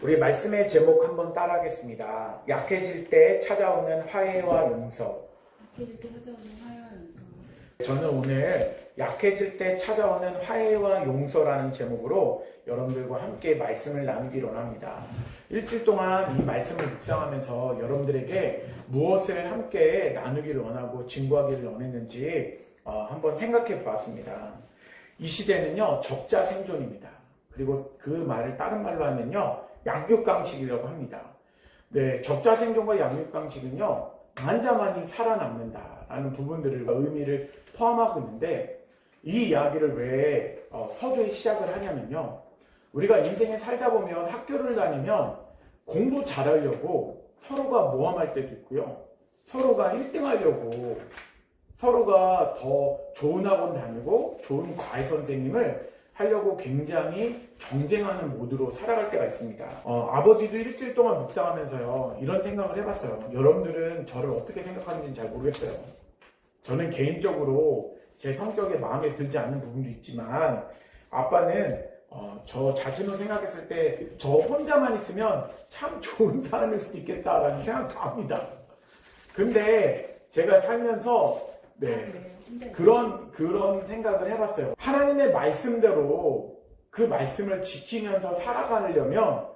우리 말씀의 제목 한번 따라하겠습니다. 약해질 때 찾아오는 화해와 용서. 약해질 때 찾아오는 화해와 용서. 저는 오늘 약해질 때 찾아오는 화해와 용서라는 제목으로 여러분들과 함께 말씀을 나누기로 합니다. 일주일 동안 이 말씀을 묵상하면서 여러분들에게 무엇을 함께 나누기를 원하고 증거하기를 원했는지 한번 생각해 보았습니다. 이 시대는요, 적자 생존입니다. 그리고 그 말을 다른 말로 하면요, 양육강식이라고 합니다. 네, 적자 생존과 양육강식은요, 강한 자만이 살아남는다라는 부분들을 의미를 포함하고 있는데, 이 이야기를 왜 서두에 시작을 하냐면요, 우리가 인생에 살다 보면 학교를 다니면 공부 잘하려고 서로가 모함할 때도 있고요, 서로가 1등 하려고 서로가 더 좋은 학원 다니고 좋은 과외 선생님을 하려고 굉장히 경쟁하는 모드로 살아갈 때가 있습니다. 아버지도 일주일 동안 묵상하면서요, 이런 생각을 해봤어요. 여러분들은 저를 어떻게 생각하는지 잘 모르겠어요. 저는 개인적으로 제 성격에 마음에 들지 않는 부분도 있지만, 아빠는 저 자신을 생각했을 때 저 혼자만 있으면 참 좋은 사람일 수도 있겠다라는 생각도 합니다. 근데 제가 살면서 그런 생각을 해봤어요. 하나님의 말씀대로 그 말씀을 지키면서 살아가려면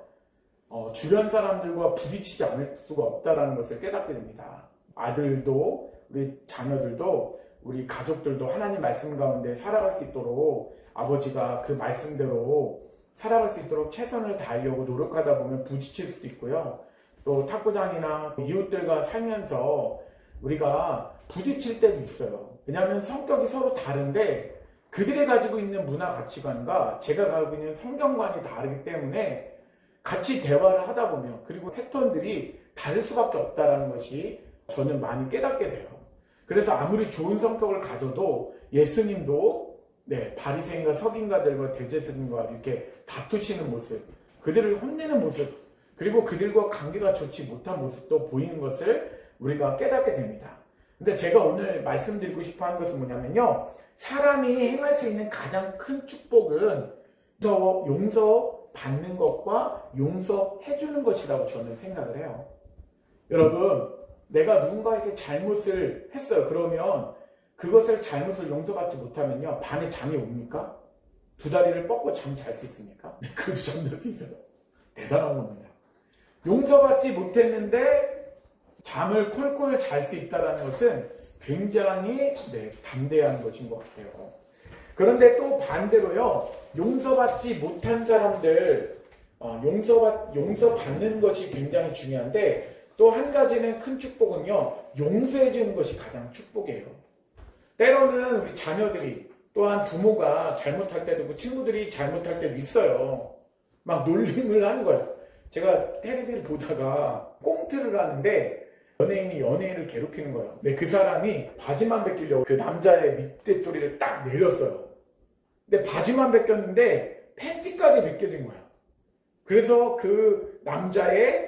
주변 사람들과 부딪히지 않을 수가 없다는 것을 깨닫게 됩니다. 아들도, 우리 자녀들도, 우리 가족들도 하나님 말씀 가운데 살아갈 수 있도록 아버지가 그 말씀대로 살아갈 수 있도록 최선을 다하려고 노력하다 보면 부딪힐 수도 있고요. 또 탁구장이나 이웃들과 살면서 우리가 부딪힐 때도 있어요. 왜냐하면 성격이 서로 다른데 그들이 가지고 있는 문화 가치관과 제가 가지고 있는 성경관이 다르기 때문에 같이 대화를 하다 보면, 그리고 패턴들이 다를 수밖에 없다는 것이 저는 많이 깨닫게 돼요. 그래서 아무리 좋은 성격을 가져도 예수님도 바리새인과 서기관들과 대제사장과 이렇게 다투시는 모습, 그들을 혼내는 모습, 그리고 그들과 관계가 좋지 못한 모습도 보이는 것을 우리가 깨닫게 됩니다. 근데 제가 오늘 말씀드리고 싶어 하는 것은 뭐냐면요, 사람이 행할 수 있는 가장 큰 축복은 용서받는 것과 용서해주는 것이라고 저는 생각을 해요. 여러분, 내가 누군가에게 잘못을 했어요. 그러면 그것을 잘못을 용서받지 못하면요, 밤에 잠이 옵니까? 두 다리를 뻗고 잠 잘 수 있습니까? 그것도 잠들 수 있어요. 대단한 겁니다. 용서받지 못했는데 잠을 콜콜 잘 수 있다는 것은 굉장히 담대한 것인 것 같아요. 그런데 또 반대로요, 용서받지 못한 사람들, 용서받는 것이 굉장히 중요한데, 또 한 가지는 큰 축복은요, 용서해 주는 것이 가장 축복이에요. 때로는 우리 자녀들이, 또한 부모가 잘못할 때도 있고 친구들이 잘못할 때도 있어요. 막 놀림을 하는 거예요. 제가 텔레비를 보다가 꽁트를 하는데 연예인이 연예인을 괴롭히는 거예요. 근데 그 사람이 바지만 벗기려고 그 남자의 밑에 소리를 딱 내렸어요. 근데 바지만 벗겼는데 팬티까지 벗겨진 거예요. 그래서 그 남자의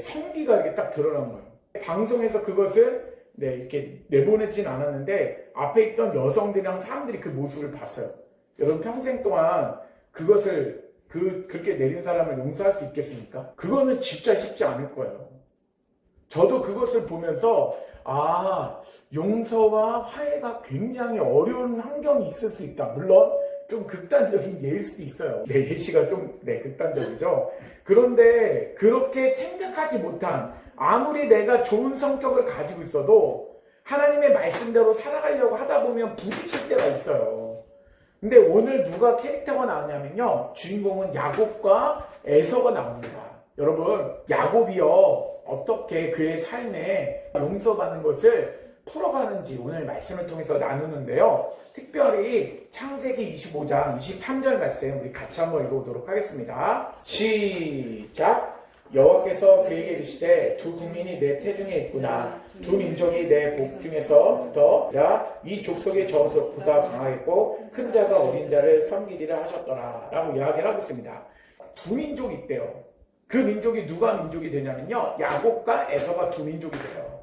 성기가 이렇게 딱 드러난 거예요. 방송에서 그것을 이렇게 내보내진 않았는데 앞에 있던 여성들이랑 사람들이 그 모습을 봤어요. 여러분, 평생 동안 그것을 그렇게 내린 사람을 용서할 수 있겠습니까? 그거는 진짜 쉽지 않을 거예요. 저도 그것을 보면서 용서와 화해가 굉장히 어려운 환경이 있을 수 있다. 물론 좀 극단적인 예일 수도 있어요. 예시가 좀 극단적이죠. 그런데 그렇게 생각하지 못한, 아무리 내가 좋은 성격을 가지고 있어도 하나님의 말씀대로 살아가려고 하다 보면 부딪힐 때가 있어요. 근데 오늘 누가 캐릭터가 나오냐면요, 주인공은 야곱과 에서가 나옵니다. 여러분, 야곱이요, 어떻게 그의 삶에 용서받는 것을 풀어가는지 오늘 말씀을 통해서 나누는데요, 특별히 창세기 25장 23절 말씀 우리 같이 한번 읽어보도록 하겠습니다. 시작. 여호와께서 그에게 이르시되 두 국민이 내 태중에 있구나. 두 민족이 내 복 중에서부터라. 이 족속의 저속보다 강하겠고 큰 자가 어린 자를 섬기리라 하셨더라 라고 이야기를 하고 있습니다. 두 민족이 있대요. 그 민족이 누가 민족이 되냐면요, 야곱과 에서가 두 민족이 돼요.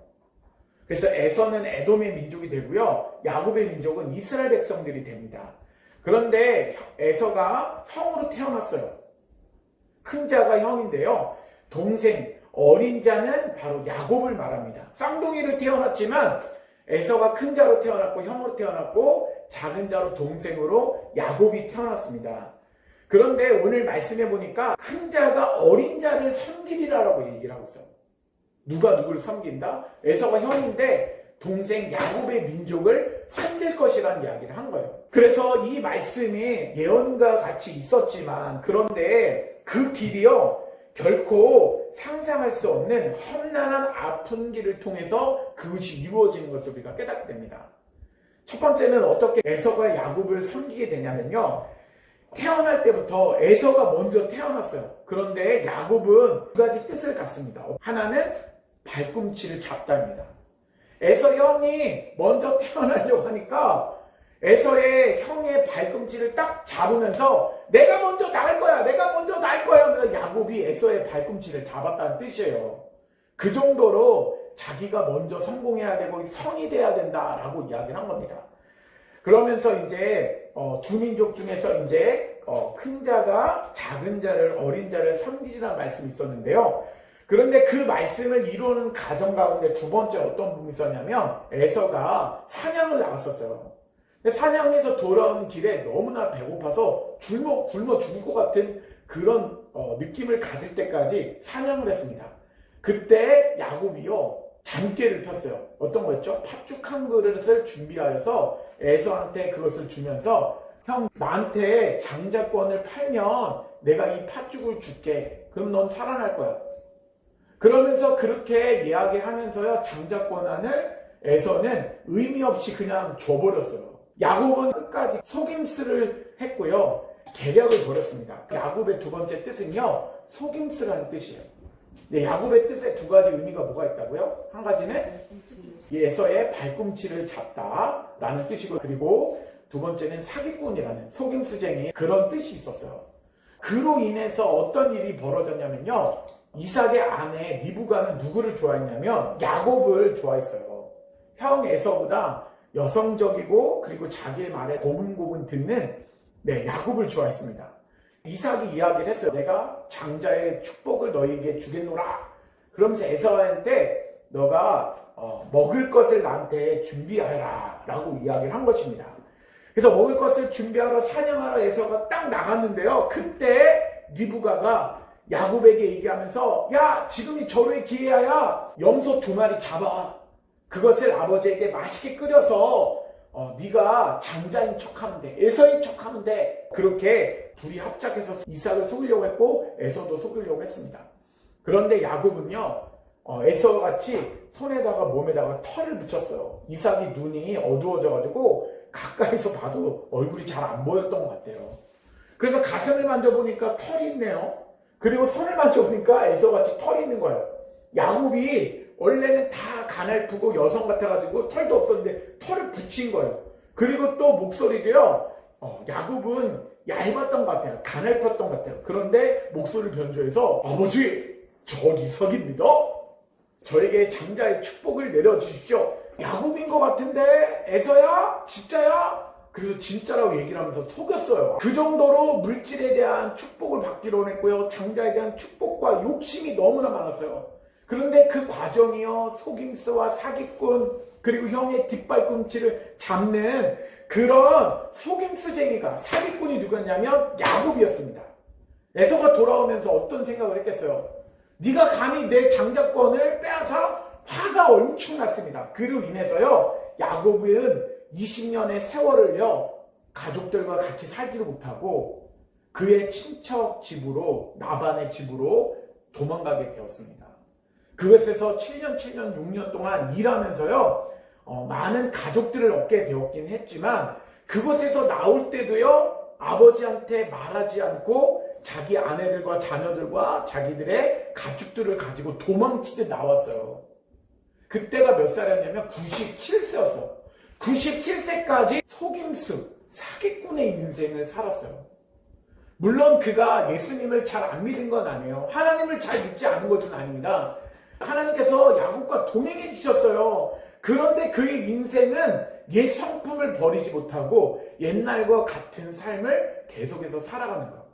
그래서 에서는 에돔의 민족이 되고요, 야곱의 민족은 이스라엘 백성들이 됩니다. 그런데 에서가 형으로 태어났어요. 큰 자가 형인데요. 동생, 어린 자는 바로 야곱을 말합니다. 쌍둥이를 태어났지만 에서가 큰 자로 태어났고 형으로 태어났고 작은 자로 동생으로 야곱이 태어났습니다. 그런데 오늘 말씀해 보니까 큰 자가 어린 자를 섬기리라라고 얘기를 하고 있어요. 누가 누구를 섬긴다? 에서가 형인데 동생 야곱의 민족을 섬길 것이라는 이야기를 한 거예요. 그래서 이 말씀이 예언과 같이 있었지만 그런데 그 길이요 결코 상상할 수 없는 험난한 아픈 길을 통해서 그것이 이루어지는 것을 우리가 깨닫게 됩니다. 첫 번째는 어떻게 에서가 야곱을 섬기게 되냐면요. 태어날 때부터 에서가 먼저 태어났어요. 그런데 야곱은 두 가지 뜻을 갖습니다. 하나는 발꿈치를 잡다입니다. 에서 형이 먼저 태어나려고 하니까 에서의 형의 발꿈치를 딱 잡으면서 내가 먼저 나을 거야. 내가 먼저 나을 거야. 하면서 야곱이 에서의 발꿈치를 잡았다는 뜻이에요. 그 정도로 자기가 먼저 성공해야 되고 성이 돼야 된다라고 이야기를 한 겁니다. 그러면서 이제 두 민족 중에서 이제 큰 자가 작은 자를 어린 자를 섬기라는 말씀이 있었는데요. 그런데 그 말씀을 이루는 가정 가운데 두 번째 어떤 부분이 있었냐면 에서가 사냥을 나갔었어요. 사냥해서 돌아오는 길에 너무나 배고파서 굶어 죽을 것 같은 그런 느낌을 가질 때까지 사냥을 했습니다. 그때 야곱이요 잔꾀를 폈어요. 어떤 거였죠? 팥죽 한 그릇을 준비하여서 에서한테 그것을 주면서 형 나한테 장자권을 팔면 내가 이 팥죽을 줄게. 그럼 넌 살아날 거야. 그러면서 그렇게 이야기하면서요 장자권을 에서는 의미 없이 그냥 줘버렸어요. 야곱은 끝까지 속임수를 했고요. 계략을 벌였습니다. 야곱의 두 번째 뜻은요. 속임수라는 뜻이에요. 네, 야곱의 뜻에 두 가지 의미가 뭐가 있다고요? 한 가지는 에서의 발꿈치를 잡다라는 뜻이고 그리고 두 번째는 사기꾼이라는 속임수쟁이 그런 뜻이 있었어요. 그로 인해서 어떤 일이 벌어졌냐면요. 이삭의 아내 리브가는 누구를 좋아했냐면 야곱을 좋아했어요. 형 에서보다 여성적이고 그리고 자기의 말에 고분고분 듣는 야곱을 좋아했습니다. 이삭이 이야기를 했어요. 내가 장자의 축복을 너희에게 주겠노라. 그러면서 에서한테 너가 먹을 것을 나한테 준비하라 라고 이야기를 한 것입니다. 그래서 먹을 것을 준비하러 사냥하러 에서가 딱 나갔는데요. 그때 리브가가 야곱에게 얘기하면서 야 지금이 절호의 기회야. 염소 2마리 잡아. 그것을 아버지에게 맛있게 끓여서 네가 장자인 척하면 돼. 에서인 척하면 돼. 그렇게 둘이 합작해서 이삭을 속이려고 했고 에서도 속이려고 했습니다. 그런데 야곱은요. 에서같이 손에다가 몸에다가 털을 붙였어요. 이삭이 눈이 어두워져가지고 가까이서 봐도 얼굴이 잘 안 보였던 것 같아요. 그래서 가슴을 만져보니까 털이 있네요. 그리고 손을 만져보니까 에서같이 털이 있는 거예요. 야곱이 원래는 다 가냘프고 여성 같아가지고 털도 없었는데 털을 붙인 거예요. 그리고 또 목소리도요. 야곱은 얇았던 것 같아요. 가냘폈던 것 같아요. 그런데 목소리를 변조해서 아버지 저 이삭입니다. 저에게 장자의 축복을 내려주십시오. 야곱인 것 같은데 에서야? 진짜야? 그래서 진짜라고 얘기를 하면서 속였어요. 그 정도로 물질에 대한 축복을 받기로 했고요. 장자에 대한 축복과 욕심이 너무나 많았어요. 그런데 그 과정이요. 속임수와 사기꾼 그리고 형의 뒷발꿈치를 잡는 그런 속임수쟁이가 사기꾼이 누구였냐면 야곱이었습니다. 에서가 돌아오면서 어떤 생각을 했겠어요? 네가 감히 내 장자권을 빼앗아? 화가 엄청 났습니다. 그로 인해서요. 야곱은 20년의 세월을요. 가족들과 같이 살지도 못하고 그의 친척 집으로 라반의 집으로 도망가게 되었습니다. 그것에서 7년, 6년 동안 일하면서요. 많은 가족들을 얻게 되었긴 했지만 그곳에서 나올 때도요. 아버지한테 말하지 않고 자기 아내들과 자녀들과 자기들의 가축들을 가지고 도망치듯 나왔어요. 그때가 몇 살이었냐면 97세였어요. 97세까지 속임수, 사기꾼의 인생을 살았어요. 물론 그가 예수님을 잘 안 믿은 건 아니에요. 하나님을 잘 믿지 않은 것은 아닙니다. 하나님께서 야곱과 동행해 주셨어요. 그런데 그의 인생은 옛 성품을 버리지 못하고 옛날과 같은 삶을 계속해서 살아가는 거예요.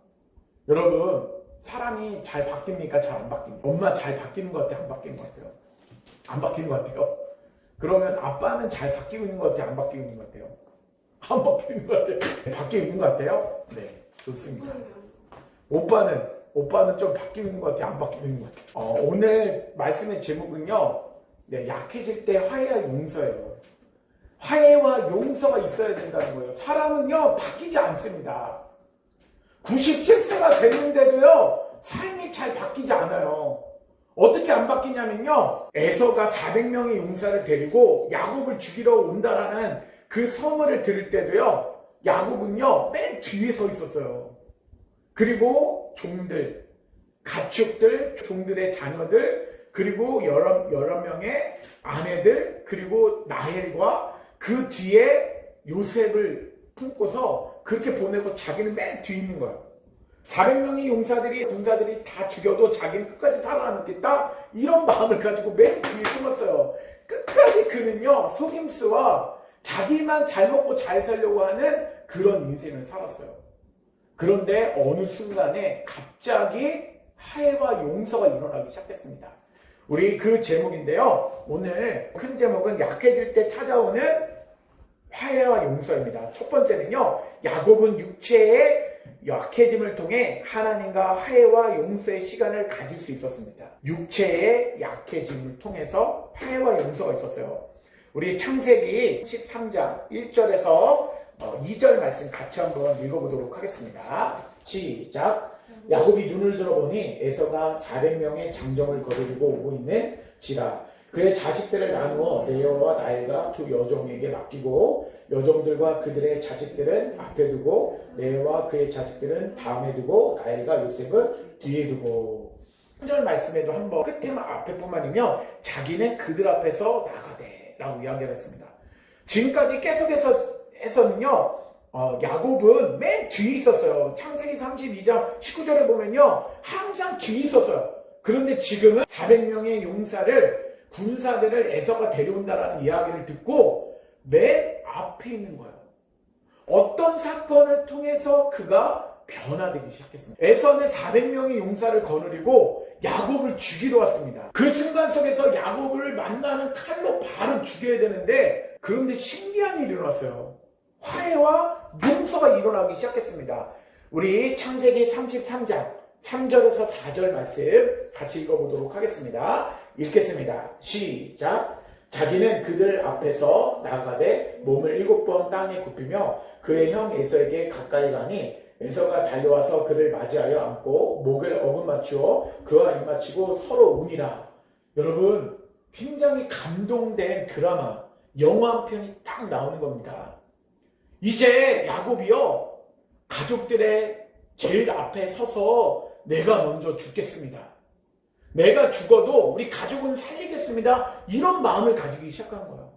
여러분, 사람이 잘 바뀝니까? 잘 안 바뀝니까? 엄마 잘 바뀌는 것 같아요? 안 바뀌는 것 같아요? 안 바뀌는 것 같아요? 그러면 아빠는 잘 바뀌고 있는 것 같아요? 안 바뀌고 있는 것 같아요? 안 바뀌는 것 같아요? 바뀌고 있는 것 같아요? 네, 좋습니다. 오빠는 좀 바뀌고 있는 것 같아요? 안 바뀌고 있는 것 같아요? 오늘 말씀의 제목은요, 네, 약해질 때 화해와 용서예요. 화해와 용서가 있어야 된다는 거예요. 사람은요, 바뀌지 않습니다. 97세가 됐는데도요, 삶이 잘 바뀌지 않아요. 어떻게 안 바뀌냐면요, 에서가 400명의 용사를 데리고 야곱을 죽이러 온다라는 그 소문을 들을 때도요, 야곱은요, 맨 뒤에 서 있었어요. 그리고 종들, 가축들, 종들의 자녀들, 그리고 여러 명의 아내들, 그리고 나헬과 그 뒤에 요셉을 품고서 그렇게 보내고 자기는 맨 뒤에 있는 거예요. 400명의 용사들이, 군사들이 다 죽여도 자기는 끝까지 살아남겠다? 이런 마음을 가지고 맨 뒤에 숨었어요. 끝까지 그는요, 속임수와 자기만 잘 먹고 잘 살려고 하는 그런 인생을 살았어요. 그런데 어느 순간에 갑자기 화해와 용서가 일어나기 시작했습니다. 우리 그 제목인데요. 오늘 큰 제목은 약해질 때 찾아오는 화해와 용서입니다. 첫 번째는요. 야곱은 육체의 약해짐을 통해 하나님과 화해와 용서의 시간을 가질 수 있었습니다. 육체의 약해짐을 통해서 화해와 용서가 있었어요. 우리 창세기 13장 1절에서 2절 말씀 같이 한번 읽어보도록 하겠습니다. 시작. 야곱이 눈을 들어보니 에서가 400명의 장정을 거느리고 오고 있는 지라. 그의 자식들을 나누어 레아와 라헬과 두 여종에게 맡기고 여종들과 그들의 자식들은 앞에 두고 레아와 그의 자식들은 다음에 두고 라헬과 요셉은 뒤에 두고. 1절 말씀에도 한번 끝에만 앞에뿐만 아니면 자기는 그들 앞에서 나가되 라고 이야기를 했습니다. 지금까지 계속해서는요, 야곱은 맨 뒤에 있었어요. 창세기 32장 19절에 보면요, 항상 뒤에 있었어요. 그런데 지금은 400명의 용사를, 군사들을 에서가 데려온다라는 이야기를 듣고 맨 앞에 있는 거예요. 어떤 사건을 통해서 그가 변화되기 시작했습니다. 에서는 400명의 용사를 거느리고 야곱을 죽이러 왔습니다. 그 순간 속에서 야곱을 만나는 칼로 바로 죽여야 되는데, 그런데 신기한 일이 일어났어요. 화해와 용서가 일어나기 시작했습니다. 우리 창세기 33장 3절에서 4절 말씀 같이 읽어보도록 하겠습니다. 읽겠습니다. 시작. 자기는 그들 앞에서 나가되 몸을 7번 땅에 굽히며 그의 형 에서에게 가까이 가니 에서가 달려와서 그를 맞이하여 안고 목을 어긋맞추어 그와 입맞추고 서로 우니라. 여러분, 굉장히 감동된 드라마, 영화 한 편이 딱 나오는 겁니다. 이제 야곱이요, 가족들의 제일 앞에 서서 내가 먼저 죽겠습니다. 내가 죽어도 우리 가족은 살리겠습니다. 이런 마음을 가지기 시작한 거예요.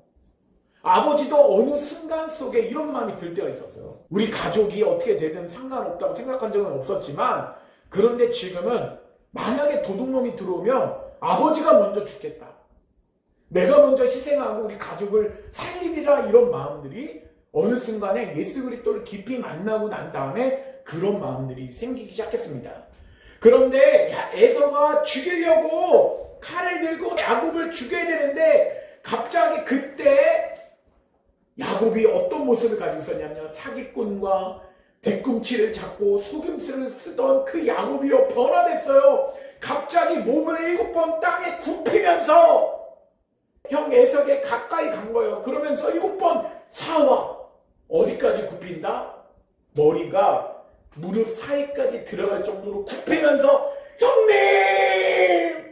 아버지도 어느 순간 속에 이런 마음이 들 때가 있었어요. 우리 가족이 어떻게 되든 상관없다고 생각한 적은 없었지만, 그런데 지금은 만약에 도둑놈이 들어오면 아버지가 먼저 죽겠다. 내가 먼저 희생하고 우리 가족을 살리리라, 이런 마음들이 어느 순간에 예수 그리스도를 깊이 만나고 난 다음에 그런 마음들이 생기기 시작했습니다. 그런데 에서가 죽이려고 칼을 들고 야곱을 죽여야 되는데, 갑자기 그때 야곱이 어떤 모습을 가지고 있었냐면, 사기꾼과 뒤꿈치를 잡고 속임수를 쓰던 그 야곱이요, 변화됐어요. 갑자기 몸을 7번 땅에 굽히면서 형 에서에게 가까이 간 거예요. 그러면서 7번 사와. 어디까지 굽힌다? 머리가 무릎 사이까지 들어갈 정도로 굽히면서 형님!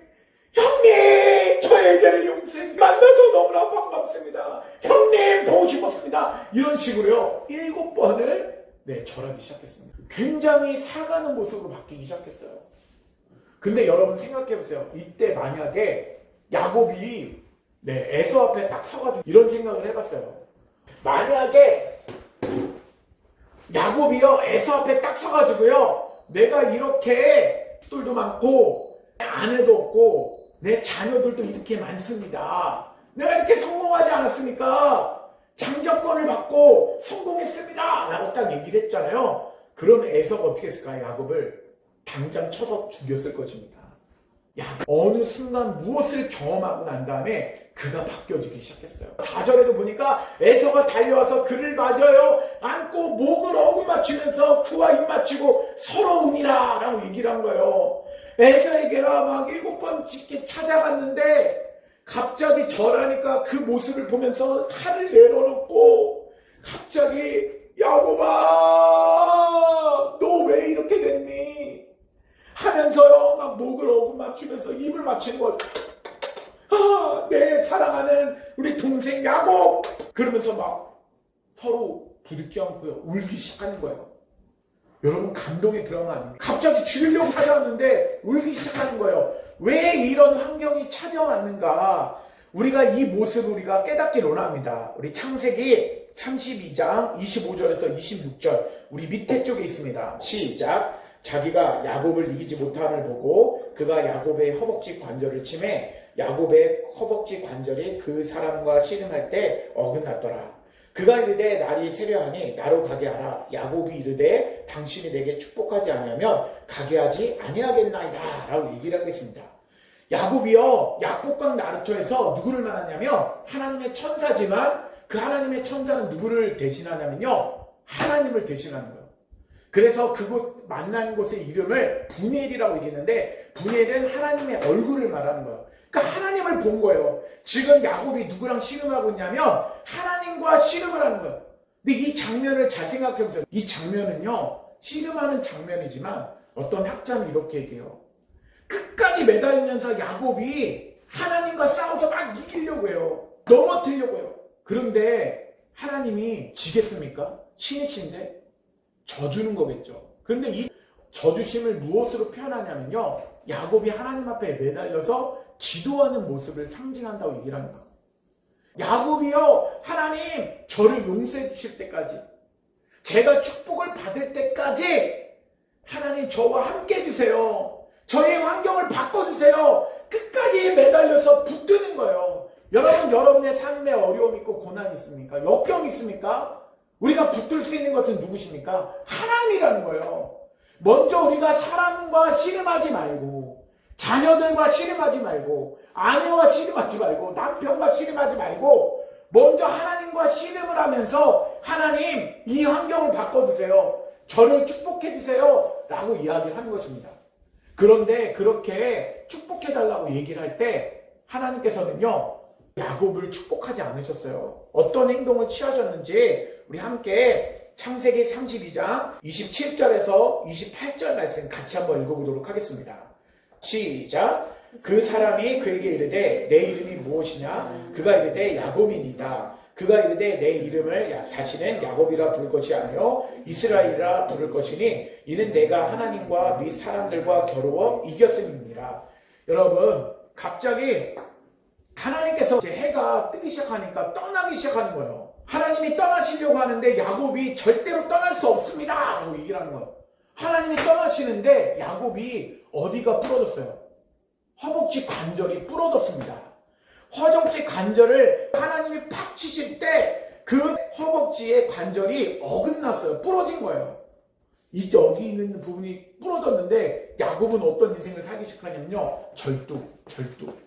저의 죄를 용서해 만나서 너무나 반갑습니다. 형님 보고 싶었습니다. 이런 식으로요, 7번을 절하기 시작했습니다. 굉장히 사가는 모습으로 바뀌기 시작했어요. 근데 여러분 생각해보세요. 이때 만약에 야곱이 에서 앞에 딱 서가지고 이런 생각을 해봤어요. 만약에 야곱이요, 에서 앞에 딱 서가지고요, 내가 이렇게 똘도 많고 아내도 없고 내 자녀들도 이렇게 많습니다. 내가 이렇게 성공하지 않았습니까? 장정권을 받고 성공했습니다 라고 딱 얘기를 했잖아요. 그럼 에서가 어떻게 했을까요? 야곱을 당장 쳐서 죽였을 것입니다. 야, 어느 순간 무엇을 경험하고 난 다음에 그가 바뀌어지기 시작했어요. 4절에도 보니까 에서가 달려와서 그를 맞아요. 안고 목을 어루맞추면서 그와 입맞추고 서러우니라 라고 얘기를 한 거예요. 에서에게가 막 7번 짓게 찾아갔는데 갑자기 절하니까 그 모습을 보면서 칼을 내려놓고 갑자기 야곱아 너 왜 이렇게 됐니? 하면서요 막 목을 어루맞추면서 입을 맞추는 거예요. 아, 내 사랑하는 우리 동생 야곱 그러면서 막 서로 부둥켜 안고요 울기 시작하는 거예요. 여러분 감동의 드라마 아닙니까? 갑자기 죽이려고 찾아왔는데 울기 시작하는 거예요. 왜 이런 환경이 찾아왔는가? 우리가 이 모습을 우리가 깨닫기 원합니다. 우리 창세기 32장 25절에서 26절 우리 밑에 쪽에 있습니다. 시작. 자기가 야곱을 이기지 못함을 보고 그가 야곱의 허벅지 관절을 치매 야곱의 허벅지 관절이 그 사람과 씨름할 때 어긋났더라. 그가 이르되 날이 세려하니 나로 가게 하라. 야곱이 이르되 당신이 내게 축복하지 아니하면 가게 하지 아니하겠나이다 라고 얘기를 하겠습니다. 야곱이요 약복강 나루토에서 누구를 말하냐면 하나님의 천사지만 그 하나님의 천사는 누구를 대신하냐면요 하나님을 대신하는 거예요. 그래서 그곳 만난 곳의 이름을 분엘이라고 얘기했는데 분엘은 하나님의 얼굴을 말하는 거예요. 그러니까 하나님을 본 거예요. 지금 야곱이 누구랑 씨름하고 있냐면 하나님과 씨름을 하는 거예요. 근데 이 장면을 잘 생각해 보세요. 이 장면은요 씨름하는 장면이지만 어떤 학자는 이렇게 얘기해요. 끝까지 매달리면서 야곱이 하나님과 싸워서 막 이기려고 해요. 넘어뜨리려고 해요. 그런데 하나님이 지겠습니까? 신이신데 져주는 거겠죠. 그런데 이 져주심을 무엇으로 표현하냐면요 야곱이 하나님 앞에 매달려서 기도하는 모습을 상징한다고 얘기를 합니다. 야곱이요 하나님 저를 용서해 주실 때까지 제가 축복을 받을 때까지 하나님 저와 함께 해주세요. 저의 환경을 바꿔주세요. 끝까지 매달려서 붙드는 거예요. 여러분 여러분의 삶에 어려움 있고 고난 있습니까? 역경 있습니까? 우리가 붙들 수 있는 것은 누구십니까? 하나님이라는 거예요. 먼저 우리가 사람과 씨름하지 말고 자녀들과 씨름하지 말고 아내와 씨름하지 말고 남편과 씨름하지 말고 먼저 하나님과 씨름을 하면서 하나님 이 환경을 바꿔주세요. 저를 축복해주세요 라고 이야기를 하는 것입니다. 그런데 그렇게 축복해달라고 얘기를 할 때 하나님께서는요 야곱을 축복하지 않으셨어요. 어떤 행동을 취하셨는지 우리 함께 창세기 32장 27절에서 28절 말씀 같이 한번 읽어보도록 하겠습니다. 시작. 그 사람이 그에게 이르되 내 이름이 무엇이냐? 그가 이르되 야곱이니이다. 그가 이르되 내 이름을 다시는 야곱이라 부를 것이 아니요 이스라엘이라 부를 것이니 이는 내가 하나님과 및 사람들과 겨루어 이겼음이니라. 여러분 갑자기 하나님께서 이제 해가 뜨기 시작하니까 떠나기 시작하는 거예요. 하나님이 떠나시려고 하는데 야곱이 절대로 떠날 수 없습니다 라고 얘기를 하는 거예요. 하나님이 떠나시는데 야곱이 어디가 부러졌어요? 허벅지 관절이 부러졌습니다. 허벅지 관절을 하나님이 팍 치실 때 그 허벅지의 관절이 어긋났어요. 부러진 거예요. 여기 있는 부분이 부러졌는데 야곱은 어떤 인생을 살기 시작하냐면요.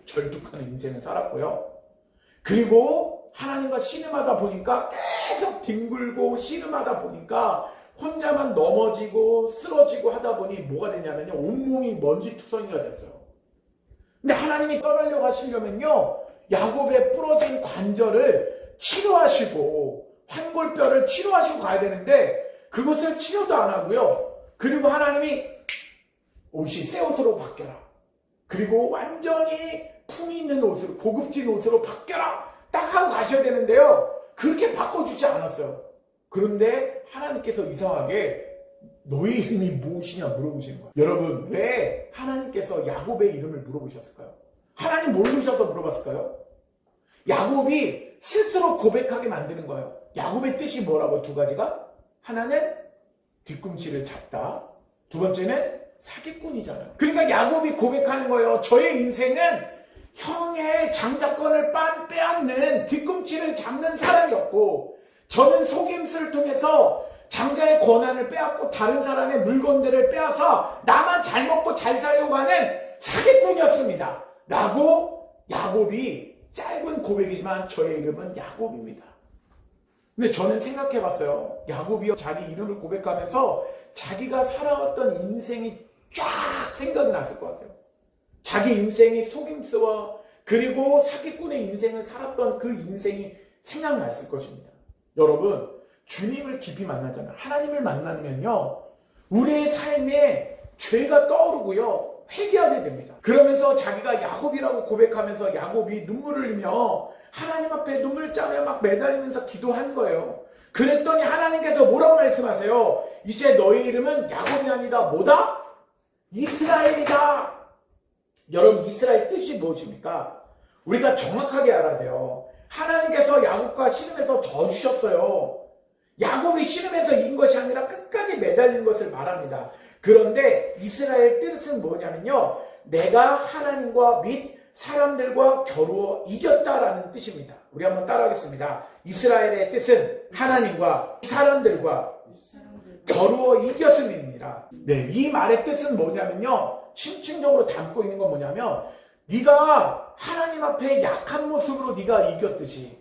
절뚝하는 인생을 살았고요. 그리고 하나님과 씨름하다 보니까 계속 뒹굴고 씨름하다 보니까 혼자만 넘어지고 쓰러지고 하다 보니 뭐가 되냐면요. 온몸이 먼지투성이가 됐어요. 근데 하나님이 떠나려고 하시려면요. 야곱의 부러진 관절을 치료하시고 환골뼈를 치료하시고 가야 되는데 그것을 치료도 안 하고요. 그리고 하나님이 옷이 새 옷으로 바뀌어라. 그리고 완전히 품이 있는 옷으로 고급진 옷으로 바뀌어라. 딱 하고 가셔야 되는데요. 그렇게 바꿔주지 않았어요. 그런데 하나님께서 이상하게 너의 이름이 무엇이냐 물어보시는 거예요. 여러분 왜 하나님께서 야곱의 이름을 물어보셨을까요? 하나님 모르셔서 물어봤을까요? 야곱이 스스로 고백하게 만드는 거예요. 야곱의 뜻이 뭐라고요? 두 가지가? 하나는 뒤꿈치를 잡다. 두 번째는 사기꾼이잖아요. 그러니까 야곱이 고백하는 거예요. 저의 인생은 형의 장자권을 빼앗는 뒤꿈치를 잡는 사람이었고 저는 속임수를 통해서 장자의 권한을 빼앗고 다른 사람의 물건들을 빼앗아 나만 잘 먹고 잘 살려고 하는 사기꾼이었습니다. 라고 야곱이 짧은 고백이지만 저의 이름은 야곱입니다. 근데 저는 생각해 봤어요. 야곱이 자기 이름을 고백하면서 자기가 살아왔던 인생이 쫙 생각이 났을 것 같아요. 자기 인생이 속임수와 그리고 사기꾼의 인생을 살았던 그 인생이 생각났을 것입니다. 여러분, 주님을 깊이 만나잖아요. 하나님을 만나면요, 우리의 삶에 죄가 떠오르고요, 회개하게 됩니다. 그러면서 자기가 야곱이라고 고백하면서 야곱이 눈물을 흘리며 하나님 앞에 눈물장에 막 매달리면서 기도한 거예요. 그랬더니 하나님께서 뭐라고 말씀하세요? 이제 너의 이름은 야곱이 아니다. 뭐다? 이스라엘이다. 여러분, 이스라엘 뜻이 무엇입니까? 우리가 정확하게 알아야 돼요. 하나님께서 야곱과 씨름해서 져주셨어요. 야곱이 씨름해서 이긴 것이 아니라 끝까지 매달린 것을 말합니다. 그런데 이스라엘 뜻은 뭐냐면요, 내가 하나님과 및 사람들과 겨루어 이겼다라는 뜻입니다. 우리 한번 따라하겠습니다. 이스라엘의 뜻은 하나님과 사람들과 겨루어 이겼음입니다. 네, 이 말의 뜻은 뭐냐면요, 심층적으로 담고 있는 건 뭐냐면, 네가 하나님 앞에 약한 모습으로 네가 이겼듯이,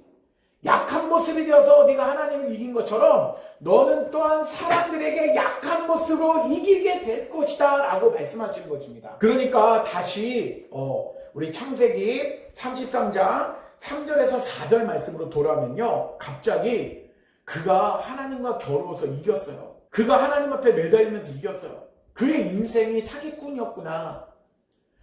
약한 모습이 되어서 네가 하나님을 이긴 것처럼 너는 또한 사람들에게 약한 모습으로 이기게 될 것이다 라고 말씀하시는 것입니다. 그러니까 다시 우리 창세기 33장 3절에서 4절 말씀으로 돌아오면요, 갑자기 그가 하나님과 겨루어서 이겼어요. 그가 하나님 앞에 매달리면서 이겼어요. 그의 인생이 사기꾼이었구나.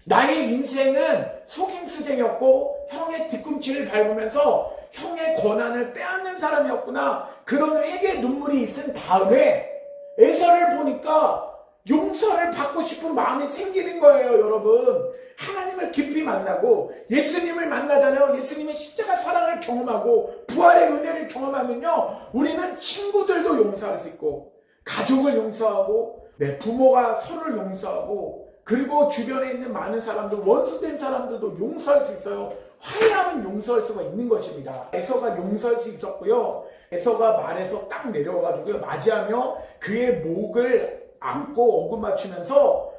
나의 인생은 속임수쟁이었고 형의 뒤꿈치를 밟으면서 형의 권한을 빼앗는 사람이었구나. 그런 회개의 눈물이 있은 다음에 에서를 보니까 용서를 받고 싶은 마음이 생기는 거예요. 여러분, 하나님을 깊이 만나고 예수님을 만나잖아요. 예수님의 십자가 사랑을 경험하고 부활의 은혜를 경험하면요, 우리는 친구들도 용서할 수 있고 가족을 용서하고 부모가 서로를 용서하고 그리고 주변에 있는 많은 사람들, 원수된 사람들도 용서할 수 있어요. 화해하면 용서할 수가 있는 것입니다. 에서가 용서할 수 있었고요. 에서가 말에서 딱 내려와가지고요, 맞이하며 그의 목을 안고 어금 맞추면서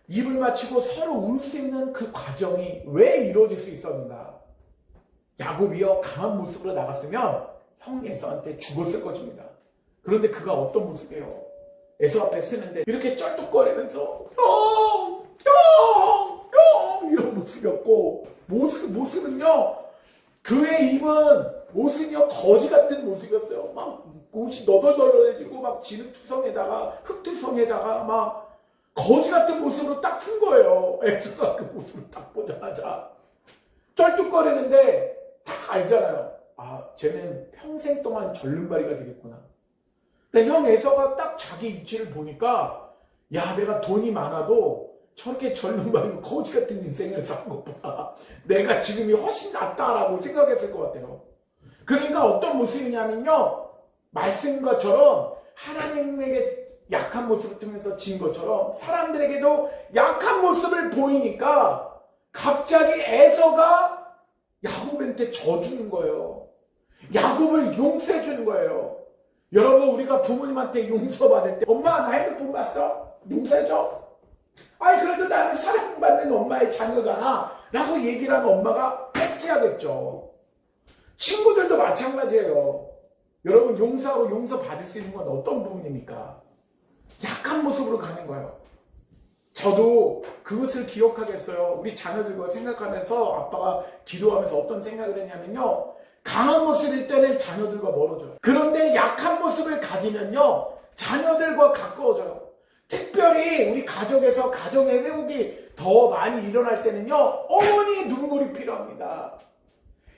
입을 맞추고 서로 울 수 있는 그 과정이 왜 이루어질 수 있었는가? 야곱이요, 강한 모습으로 나갔으면 형 에서한테 죽었을 것입니다. 그런데 그가 어떤 모습이에요? 에서 앞에 쓰는데 이렇게 쩔뚝거리면서 형! 이런 모습이었고, 모습은요, 그의 입은 옷은요 거지 같은 모습이었어요. 막 옷이 너덜너덜해지고 막 진흙투성에다가 흙투성에다가 막 거지 같은 모습으로 딱 쓴 거예요. 에서가 그 모습을 딱 보자마자 쩔뚝거리는데 다 알잖아요. 아, 쟤는 평생 동안 절름발이가 되겠구나. 근데 형 에서가 딱 자기 이치를 보니까, 야, 내가 돈이 많아도 저렇게 절름발이고 거지 같은 인생을 사는 것보다 내가 지금이 훨씬 낫다라고 생각했을 것 같아요. 그러니까 어떤 모습이냐면요, 말씀과처럼 하나님에게 약한 모습을 통해서 진 것처럼 사람들에게도 약한 모습을 보이니까 갑자기 에서가 야곱한테 져주는 거예요. 야곱을 용서해 주는 거예요. 여러분, 우리가 부모님한테 용서받을 때, 엄마 나 핸드폰 봤어? 용서해줘? 아니 그래도 나는 사랑받는 엄마의 자녀잖아 라고 얘기를 하면 엄마가 패치하겠죠. 친구들도 마찬가지예요. 여러분, 용서하고 용서받을 수 있는 건 어떤 부분입니까? 약한 모습으로 가는 거예요. 저도 그것을 기억하겠어요. 우리 자녀들과 생각하면서 아빠가 기도하면서 어떤 생각을 했냐면요, 강한 모습일 때는 자녀들과 멀어져요. 그런데 약한 모습을 가지면요, 자녀들과 가까워져요. 특별히 우리 가족에서 가정의 회복이 더 많이 일어날 때는요, 어머니의 눈물이 필요합니다.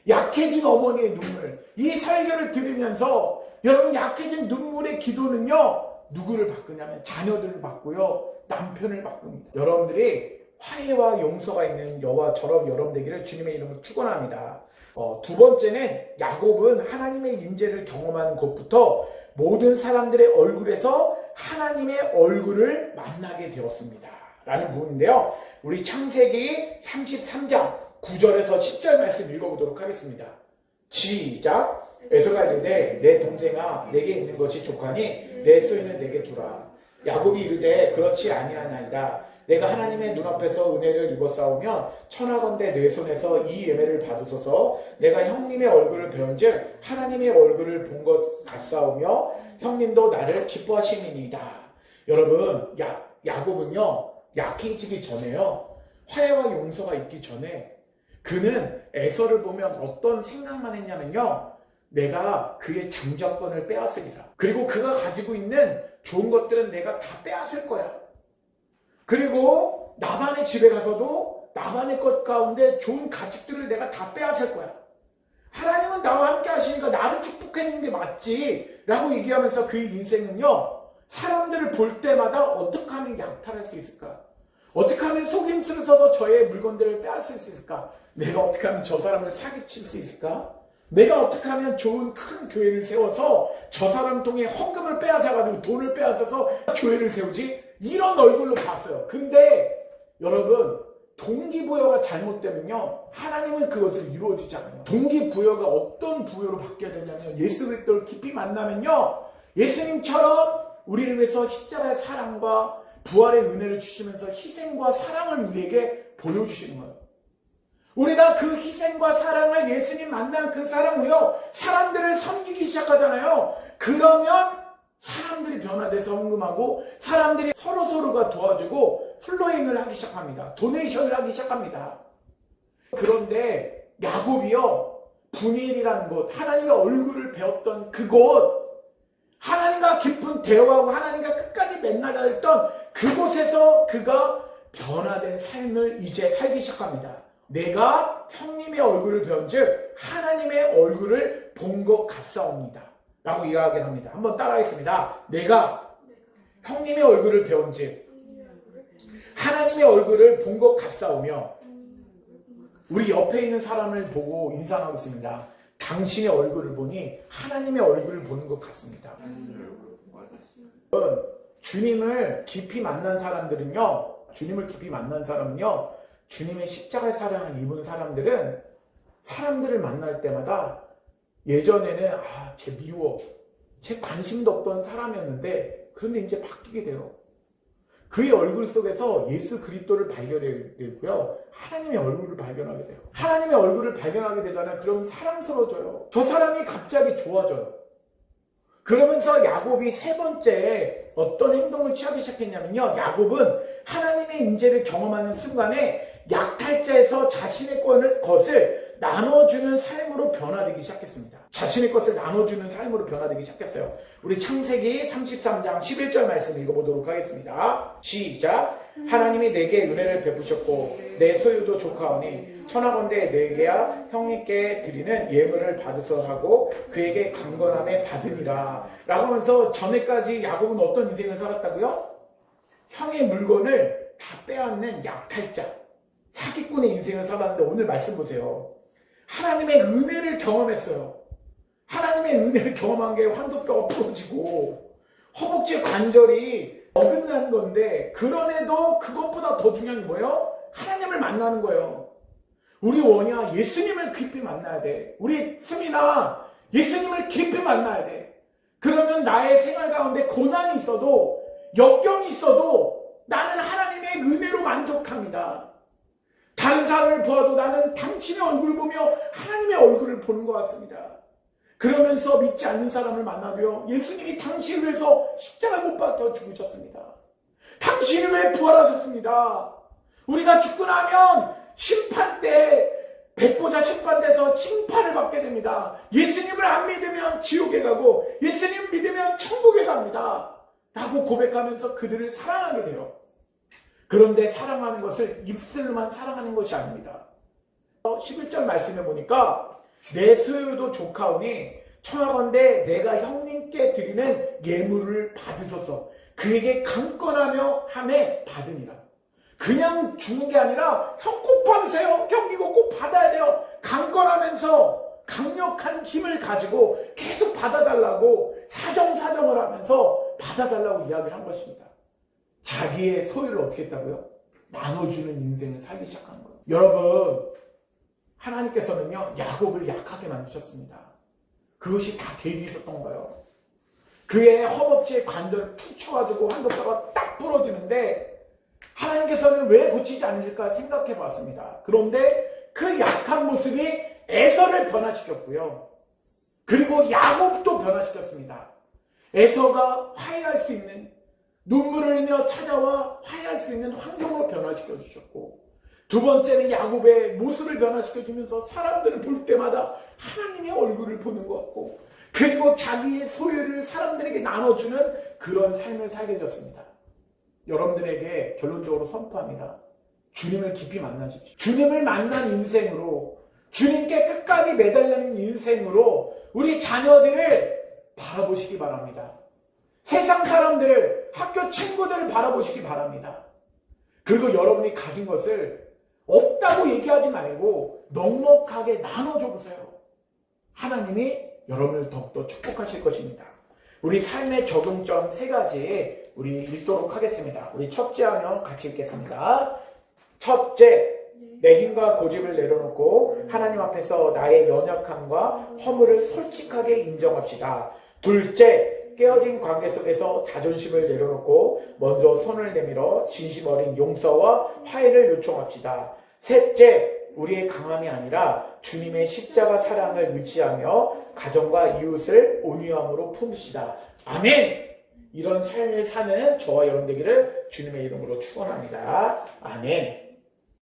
약해진 어머니의 눈물. 이 설교를 들으면서 여러분, 약해진 눈물의 기도는요, 누구를 바꾸냐면 자녀들을 바꾸요, 남편을 바꿉니다. 여러분들이 화해와 용서가 있는 여와처럼 여러분 되기를 주님의 이름으로 축원합니다. 두 번째는 야곱은 하나님의 임재를 경험하는 것부터 모든 사람들의 얼굴에서 하나님의 얼굴을 만나게 되었습니다 라는 부분인데요, 우리 창세기 33장 9절에서 10절 말씀 읽어보도록 하겠습니다. 시작. 에서가 이르되 내 동생아, 내게 있는 것이 족하니 내 소유는 내게 두라. 야곱이 이르되 그렇지 아니하나이다. 내가 하나님의 눈앞에서 은혜를 입었사오면 천하건대 내 손에서 이 예매를 받으소서. 내가 형님의 얼굴을 배운즉 하나님의 얼굴을 본 것 같사오며 형님도 나를 기뻐하시니이다. 여러분, 야곱은요 약해지기 전에요, 화해와 용서가 있기 전에 그는 에서를 보면 어떤 생각만 했냐면요, 내가 그의 장자권을 빼앗으리라. 그리고 그가 가지고 있는 좋은 것들은 내가 다 빼앗을 거야. 그리고 나반의 집에 가서도 나반의 것 가운데 좋은 가축들을 내가 다 빼앗을 거야. 하나님은 나와 함께 하시니까 나를 축복해 주는 게 맞지 라고 얘기하면서 그의 인생은요, 사람들을 볼 때마다 어떻게 하면 약탈할 수 있을까? 어떻게 하면 속임수를 써서 저의 물건들을 빼앗을 수 있을까? 내가 어떻게 하면 저 사람을 사기칠 수 있을까? 내가 어떻게 하면 좋은 큰 교회를 세워서 저 사람 통해 헌금을 빼앗아가지고 돈을 빼앗아서 교회를 세우지? 이런 얼굴로 봤어요. 근데 여러분, 동기부여가 잘못되면요, 하나님은 그것을 이루어지지 않아요. 동기부여가 어떤 부여로 바뀌어야 되냐면, 예수 그리스도를 깊이 만나면요, 예수님처럼 우리를 위해서 십자가의 사랑과 부활의 은혜를 주시면서 희생과 사랑을 우리에게 보여주시는 거예요. 우리가 그 희생과 사랑을, 예수님 만난 그 사랑으로 사람들을 섬기기 시작하잖아요. 그러면 사람들이 변화돼서 헌금하고 사람들이 서로서로가 도와주고 플로잉을 하기 시작합니다. 도네이션을 하기 시작합니다. 그런데 야곱이요, 분일이라는 곳, 하나님의 얼굴을 배웠던 그곳, 하나님과 깊은 대화하고 하나님과 끝까지 맨날했던 그곳에서 그가 변화된 삶을 이제 살기 시작합니다. 내가 형님의 얼굴을 배운즉 하나님의 얼굴을 본 것 같사옵니다 라고 이야기합니다. 한번 따라하겠습니다. 내가 형님의 얼굴을 배운즉 하나님의 얼굴을 본 것 같사오며, 우리 옆에 있는 사람을 보고 인사하겠습니다. 당신의 얼굴을 보니 하나님의 얼굴을 보는 것 같습니다. 주님을 깊이 만난 사람들은요, 주님의 십자가의 사랑을 입은 사람들은 사람들을 만날 때마다, 예전에는 쟤 미워, 쟤 관심도 없던 사람이었는데 그런데 이제 바뀌게 돼요. 그의 얼굴 속에서 예수 그리스도를 발견하게 되고요, 하나님의 얼굴을 발견하게 돼요. 하나님의 얼굴을 발견하게 되잖아요. 그러면 사랑스러워져요. 저 사람이 갑자기 좋아져요. 그러면서 야곱이 세 번째 어떤 행동을 취하기 시작했냐면요, 야곱은 하나님의 임재를 경험하는 순간에 약탈자에서 자신의 것을 나눠주는 삶으로 변화되기 시작했습니다. 자신의 것을 나눠주는 삶으로 변화되기 시작했어요. 우리 창세기 33장 11절 말씀 읽어보도록 하겠습니다. 시작. 하나님이 내게 은혜를 베푸셨고 내 소유도 조카오니 천하건대 내게야 형님께 드리는 예물을 받으소 하고 그에게 강건함에 받으니라 라고 하면서, 전에까지 야곱은 어떤 인생을 살았다고요? 형의 물건을 다 빼앗는 약탈자, 사기꾼의 인생을 살았는데 오늘 말씀 보세요. 하나님의 은혜를 경험했어요. 하나님의 은혜를 경험한 게 환도뼈가 부러지고 허벅지 관절이 어긋난 건데, 그런데도 그것보다 더 중요한 게 뭐예요? 하나님을 만나는 거예요. 우리 원이야 예수님을 깊이 만나야 돼. 우리 수민아 예수님을 깊이 만나야 돼. 그러면 나의 생활 가운데 고난이 있어도, 역경이 있어도 나는 하나님의 은혜로 만족합니다. 다른 사람을 보아도 나는 당신의 얼굴을 보며 하나님의 얼굴을 보는 것 같습니다. 그러면서 믿지 않는 사람을 만나도요, 예수님이 당신을 위해서 십자가에 못 박혀 죽으셨습니다. 당신을 위해 부활하셨습니다. 우리가 죽고 나면 심판 때, 백보자 심판대에서 징판을 받게 됩니다. 예수님을 안 믿으면 지옥에 가고 예수님 믿으면 천국에 갑니다 라고 고백하면서 그들을 사랑하게 돼요. 그런데 사랑하는 것을 입술로만 사랑하는 것이 아닙니다. 11절 말씀에 보니까 내 소유도 조카오니 청하건대 내가 형님께 드리는 예물을 받으소서. 그에게 강건하며 함에 받으니라. 그냥 주는 게 아니라 형 꼭 받으세요. 형 이거 꼭 받아야 돼요. 강건하면서 강력한 힘을 가지고 계속 받아달라고 사정사정을 하면서 받아달라고 이야기를 한 것입니다. 자기의 소유를 어떻게 했다고요? 나눠주는 인생을 살기 시작한 거예요. 여러분, 하나님께서는요, 야곱을 약하게 만드셨습니다. 그것이 다 계획이 있었던 거예요. 그의 허벅지에 관절을 툭 쳐가지고 한도뼈가 딱 부러지는데 하나님께서는 왜 고치지 않으실까 생각해 봤습니다. 그런데 그 약한 모습이 에서를 변화시켰고요. 그리고 야곱도 변화시켰습니다. 에서가 화해할 수 있는, 눈물을 흘리며 찾아와 화해할 수 있는 환경으로 변화시켜 주셨고, 두 번째는 야곱의 모습을 변화시켜 주면서 사람들을 볼 때마다 하나님의 얼굴을 보는 것 같고, 그리고 자기의 소유를 사람들에게 나눠주는 그런 삶을 살게 되었습니다. 여러분들에게 결론적으로 선포합니다. 주님을 깊이 만나십시오. 주님을 만난 인생으로, 주님께 끝까지 매달리는 인생으로 우리 자녀들을 바라보시기 바랍니다. 세상 사람들을, 학교 친구들을 바라보시기 바랍니다. 그리고 여러분이 가진 것을 없다고 얘기하지 말고 넉넉하게 나눠줘 보세요. 하나님이 여러분을 더욱더 축복하실 것입니다. 우리 삶의 적응점 3가지 우리 읽도록 하겠습니다. 우리 첫째 하면 같이 읽겠습니다. 첫째, 내 힘과 고집을 내려놓고 하나님 앞에서 나의 연약함과 허물을 솔직하게 인정합시다. 둘째, 깨어진 관계 속에서 자존심을 내려놓고 먼저 손을 내밀어 진심 어린 용서와 화해를 요청합시다. 셋째, 우리의 강함이 아니라 주님의 십자가 사랑을 의지하며 가정과 이웃을 온유함으로 품읍시다. 아멘! 이런 삶을 사는 저와 여러분 되기를 주님의 이름으로 축원합니다. 아멘.